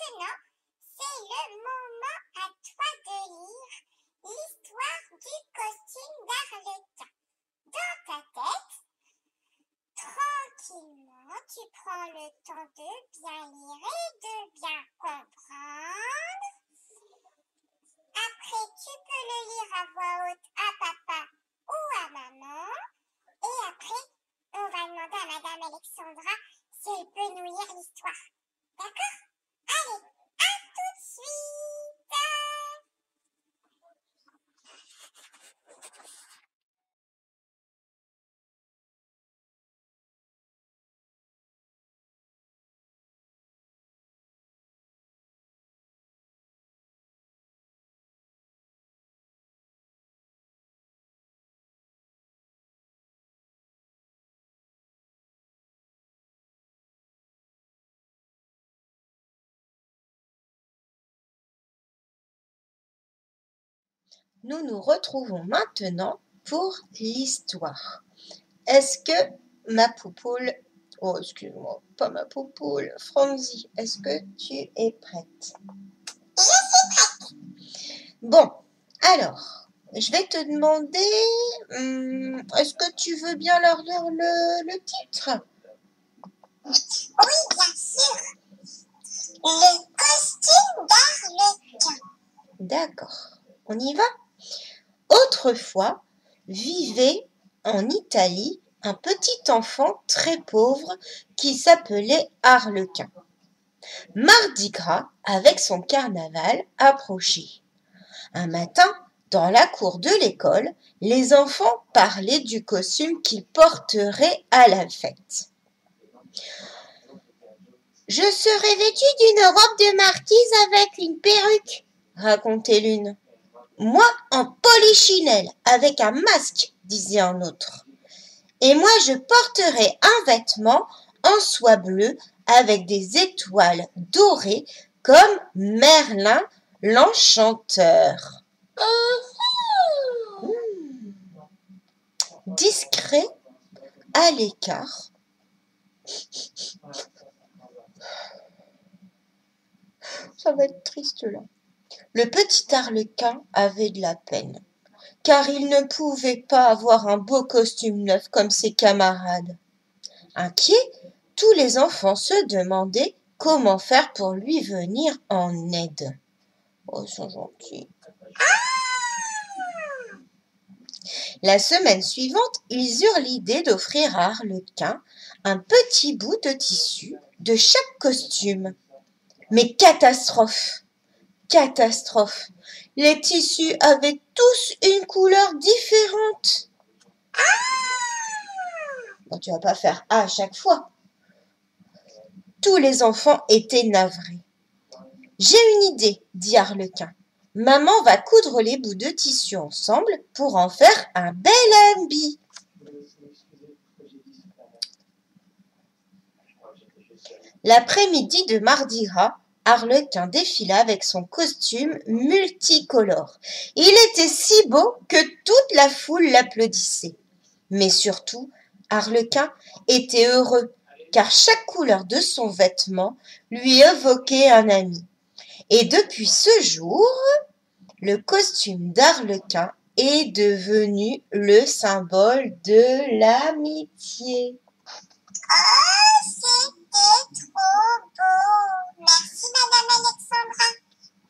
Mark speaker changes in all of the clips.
Speaker 1: maintenant, c'est le moment à toi de lire l'histoire du costume d'Arlequin. Dans ta tête, tranquillement, tu prends le temps de bien lire et de bien comprendre. Après, tu peux le lire à voix haute à papa ou à maman. Et après, on va demander à Madame Alexandra si elle peut nous lire l'histoire. D'accord? Allez, à tout de suite!
Speaker 2: Nous nous retrouvons maintenant pour l'histoire. Est-ce que ma poupoule, oh excuse-moi, pas ma poupoule, Franzi, est-ce que tu es prête?
Speaker 1: Je suis prête!
Speaker 2: Bon, alors, je vais te demander, est-ce que tu veux bien leur lire le titre?
Speaker 1: Oui, bien sûr! Le costume d'Arlequin.
Speaker 2: D'accord, on y va? Autrefois, vivait en Italie un petit enfant très pauvre qui s'appelait Arlequin. Mardi Gras, avec son carnaval, approchait. Un matin, dans la cour de l'école, les enfants parlaient du costume qu'ils porteraient à la fête. « Je serai vêtue d'une robe de marquise avec une perruque, » racontait l'une. « Moi, en polichinelle, avec un masque, » disait un autre. « Et moi, je porterai un vêtement en soie bleue avec des étoiles dorées comme Merlin l'enchanteur. » Discret, à l'écart, ça va être triste là. Le petit Arlequin avait de la peine, car il ne pouvait pas avoir un beau costume neuf comme ses camarades. Inquiets, tous les enfants se demandaient comment faire pour lui venir en aide. Oh, ils sont gentils. La semaine suivante, ils eurent l'idée d'offrir à Arlequin un petit bout de tissu de chaque costume. Mais catastrophe! Catastrophe! Les tissus avaient tous une couleur différente. Bon, tu vas pas faire à chaque fois. Tous les enfants étaient navrés. J'ai une idée, dit Arlequin. Maman va coudre les bouts de tissu ensemble pour en faire un bel habit. L'après-midi de Mardi Gras, Arlequin défila avec son costume multicolore. Il était si beau que toute la foule l'applaudissait. Mais surtout, Arlequin était heureux, car chaque couleur de son vêtement lui évoquait un ami. Et depuis ce jour, le costume d'Arlequin est devenu le symbole de l'amitié.
Speaker 1: Oh, c'était trop beau! Merci, Madame Alexandra.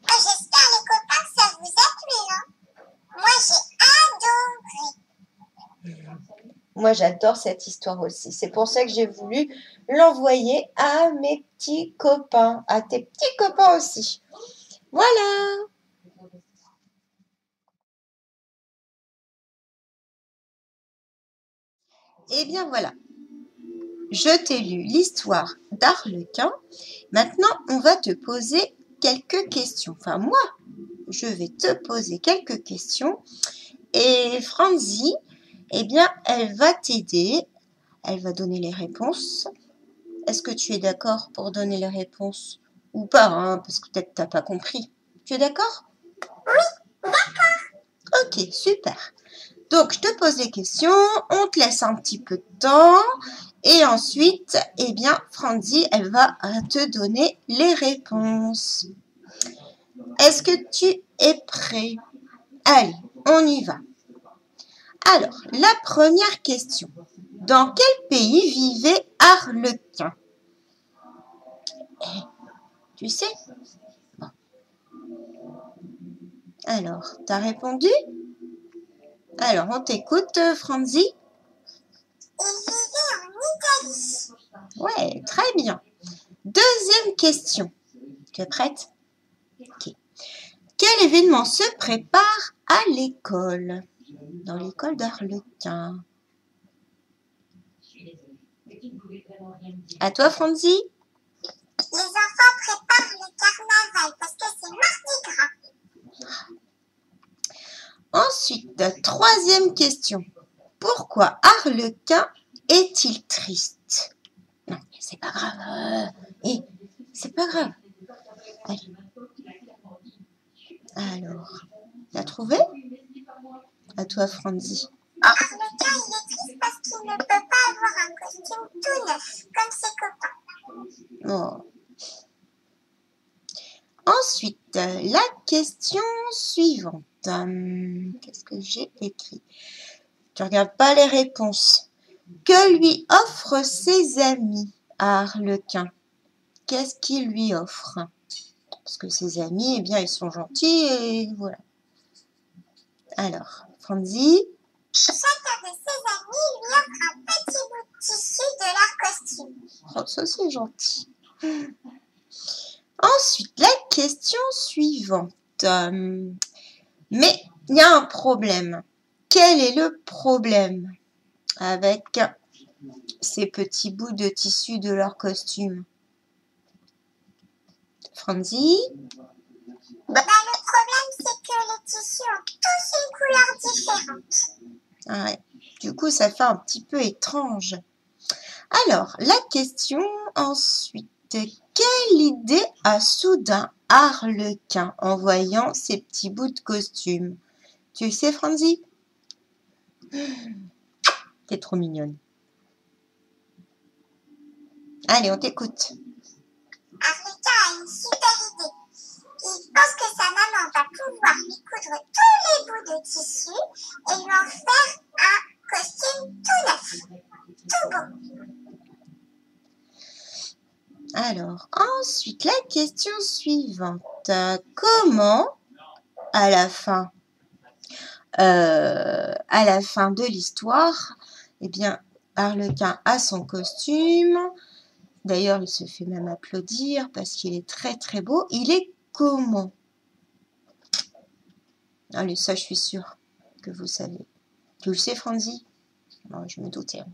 Speaker 1: Oh, j'espère, les copains, que ça vous a plu, hein? Moi, j'ai adoré.
Speaker 2: Moi, j'adore cette histoire aussi. C'est pour ça que j'ai voulu l'envoyer à mes petits copains, à tes petits copains aussi. Voilà! Eh bien, voilà. Je t'ai lu l'histoire d'Arlequin. Maintenant, on va te poser quelques questions. Enfin, moi, je vais te poser quelques questions. Et Franzi, eh bien, elle va t'aider. Elle va donner les réponses. Est-ce que tu es d'accord pour donner les réponses ou pas, hein, parce que peut-être t'as pas compris. Tu es d'accord?
Speaker 1: Oui, d'accord.
Speaker 2: Ok, super. Donc, je te pose des questions, on te laisse un petit peu de temps et ensuite, eh bien, Franzi, elle va te donner les réponses. Est-ce que tu es prêt? Allez, on y va. Alors, la première question. Dans quel pays vivait Arlequin? Tu sais? Bon. Alors, t'as répondu? Alors, on t'écoute, Franzi?
Speaker 1: Il vivait en Italie.
Speaker 2: Ouais, très bien. Deuxième question. Tu es prête? Ok. Quel événement se prépare à l'école? Dans l'école d'Arlequin. À toi, Franzi?
Speaker 1: Les enfants préparent le carnaval parce que c'est Mardi Gras.
Speaker 2: Ensuite, troisième question. Pourquoi Arlequin est-il triste? Non, c'est pas grave. C'est pas grave. Allez. Alors, t'as trouvé? À toi, Franzi.
Speaker 1: Arlequin, il est triste parce qu'il ne peut pas avoir un costume tout neuf, comme ses copains.
Speaker 2: Oh. Ensuite, la question suivante. Qu'est-ce que j'ai écrit? Tu regardes pas les réponses. Que lui offrent ses amis à Arlequin? Qu'est-ce qu'il lui offre? Parce que ses amis, eh bien, ils sont gentils et voilà. Alors, Franzi?
Speaker 1: Chacun de ses amis lui offre un petit bout de tissu de leur costume.
Speaker 2: Oh, ça c'est gentil. Ensuite, la question suivante. Mais il y a un problème. Quel est le problème avec ces petits bouts de tissu de leur costume? Franzi?
Speaker 1: Le problème, c'est que les tissus ont tous une couleur différente.
Speaker 2: Ah ouais. Du coup, ça fait un petit peu étrange. Alors, la question ensuite. Quelle idée a soudain Arlequin en voyant ces petits bouts de costume? Tu sais, Franzi? T'es trop mignonne. Allez, on t'écoute.
Speaker 1: Arlequin a une super idée. Il pense que sa maman va pouvoir lui coudre tous les bouts de tissu et lui en faire un costume tout neuf, tout beau.
Speaker 2: Alors, ensuite, la question suivante. Comment, à la fin de l'histoire, eh bien, Arlequin a son costume. D'ailleurs, il se fait même applaudir parce qu'il est très très beau. Il est comment? Allez, ça, je suis sûre que vous savez. Tu le sais, Franzi? Non, je me doutais.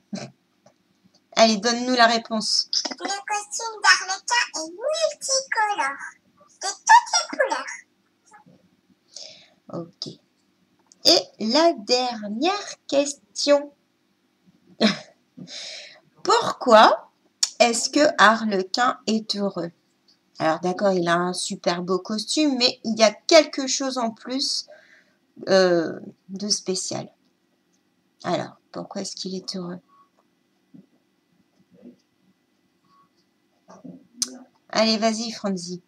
Speaker 2: Allez, donne-nous la réponse.
Speaker 1: Le costume d'Arlequin est multicolore, de toutes les couleurs.
Speaker 2: Ok. Et la dernière question. Pourquoi est-ce que Arlequin est heureux? Alors d'accord, il a un super beau costume, mais il y a quelque chose en plus de spécial. Alors, pourquoi est-ce qu'il est heureux? Allez, vas-y, Franzi.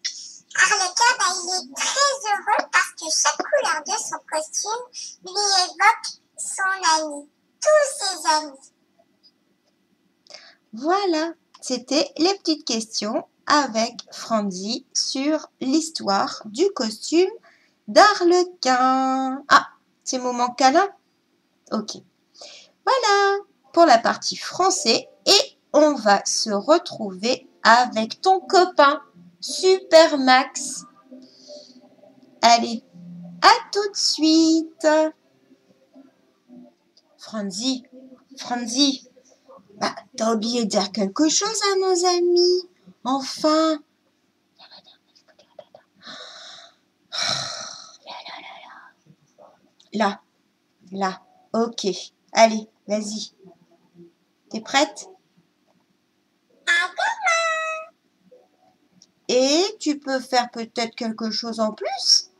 Speaker 1: Arlequin, il est très heureux parce que chaque couleur de son costume lui évoque son ami, tous ses amis.
Speaker 2: Voilà, c'était les petites questions avec Franzi sur l'histoire du costume d'Arlequin. Ah, c'est moment câlin? Ok. Voilà pour la partie français et on va se retrouver avec ton copain Super Max. Allez, à tout de suite. Franzi, bah, t'as oublié de dire quelque chose à nos amis. Enfin. Là. Ok. Allez, vas-y. T'es prête?
Speaker 1: À demain!
Speaker 2: Et tu peux faire peut-être quelque chose en plus?